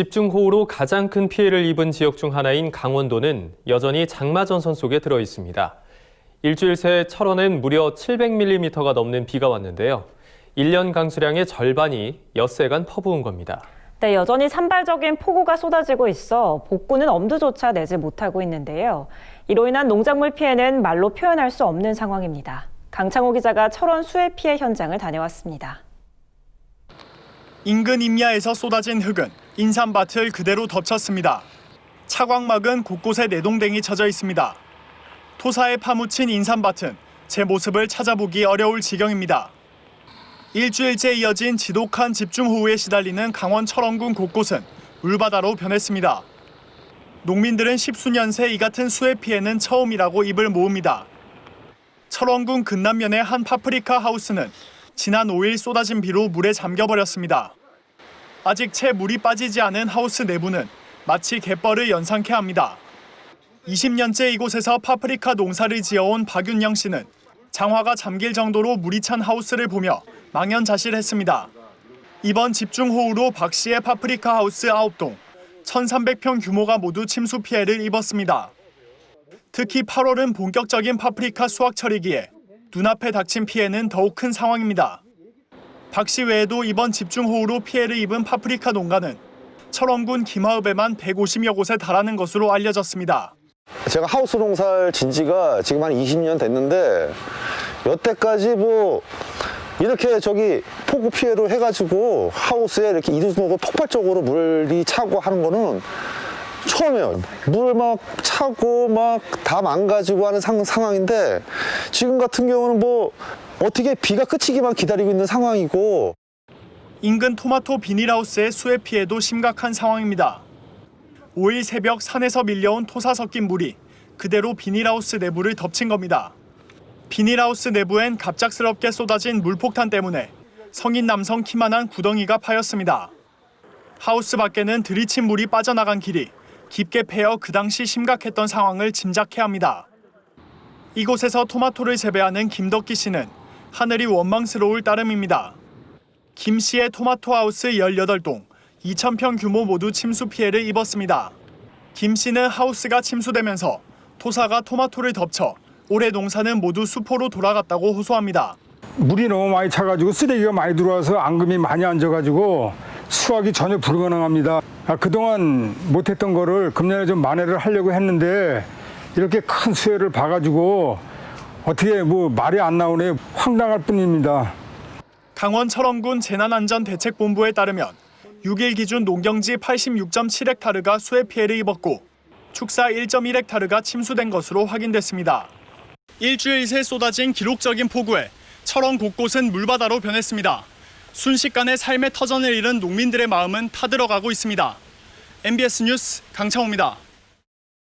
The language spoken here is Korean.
집중호우로 가장 큰 피해를 입은 지역 중 하나인 강원도는 여전히 장마전선 속에 들어 있습니다. 일주일 새 철원은 무려 700mm가 넘는 비가 왔는데요. 1년 강수량의 절반이 엿새간 퍼부은 겁니다. 네, 여전히 산발적인 폭우가 쏟아지고 있어 복구는 엄두조차 내지 못하고 있는데요. 이로 인한 농작물 피해는 말로 표현할 수 없는 상황입니다. 강창호 기자가 철원 수해 피해 현장을 다녀왔습니다. 인근 임야에서 쏟아진 흙은 인삼밭을 그대로 덮쳤습니다. 차광막은 곳곳에 내동댕이 쳐져 있습니다. 토사에 파묻힌 인삼밭은 제 모습을 찾아보기 어려울 지경입니다. 일주일째 이어진 지독한 집중호우에 시달리는 강원 철원군 곳곳은 물바다로 변했습니다. 농민들은 십수년 새 이 같은 수해 피해는 처음이라고 입을 모읍니다. 철원군 근남면의 한 파프리카 하우스는 지난 5일 쏟아진 비로 물에 잠겨버렸습니다. 아직 채 물이 빠지지 않은 하우스 내부는 마치 갯벌을 연상케 합니다. 20년째 이곳에서 파프리카 농사를 지어온 박윤영 씨는 장화가 잠길 정도로 물이 찬 하우스를 보며 망연자실했습니다. 이번 집중호우로 박 씨의 파프리카 하우스 9동, 1,300평 규모가 모두 침수 피해를 입었습니다. 특히 8월은 본격적인 파프리카 수확철이기에 눈앞에 닥친 피해는 더욱 큰 상황입니다. 박 씨 외에도 이번 집중호우로 피해를 입은 파프리카 농가는 철원군 김하읍에만 150여 곳에 달하는 것으로 알려졌습니다. 제가 하우스 농사를 진 지가 지금 한 20년 됐는데 여태까지 이렇게 폭우 피해로 해가지고 하우스에 이렇게 이루스모고 폭발적으로 물이 차고 하는 거는 처음이에요. 물 막 차고 막 다 망가지고 하는 상황인데 지금 같은 경우는 어떻게 비가 그치기만 기다리고 있는 상황이고. 인근 토마토 비닐하우스의 수해 피해도 심각한 상황입니다. 5일 새벽 산에서 밀려온 토사 섞인 물이 그대로 비닐하우스 내부를 덮친 겁니다. 비닐하우스 내부엔 갑작스럽게 쏟아진 물폭탄 때문에 성인 남성 키만한 구덩이가 파였습니다. 하우스 밖에는 들이친 물이 빠져나간 길이 깊게 패여 그 당시 심각했던 상황을 짐작케 합니다. 이곳에서 토마토를 재배하는 김덕기 씨는 하늘이 원망스러울 따름입니다. 김 씨의 토마토 하우스 18동, 2,000평 규모 모두 침수 피해를 입었습니다. 김 씨는 하우스가 침수되면서 토사가 토마토를 덮쳐 올해 농사는 모두 수포로 돌아갔다고 호소합니다. 물이 너무 많이 차가지고 쓰레기가 많이 들어와서 앙금이 많이 앉아가지고 수확이 전혀 불가능합니다. 그동안 못했던 거를 금년에 좀 만회를 하려고 했는데 이렇게 큰 수해를 봐가지고 어떻게 말이 안 나오네. 황당할 뿐입니다. 강원 철원군 재난안전대책본부에 따르면 6일 기준 농경지 86.7헥타르가 수해 피해를 입었고 축사 1.1헥타르가 침수된 것으로 확인됐습니다. 일주일 새 쏟아진 기록적인 폭우에 철원 곳곳은 물바다로 변했습니다. 순식간에 삶의 터전을 잃은 농민들의 마음은 타들어가고 있습니다. MBS 뉴스 강창호입니다.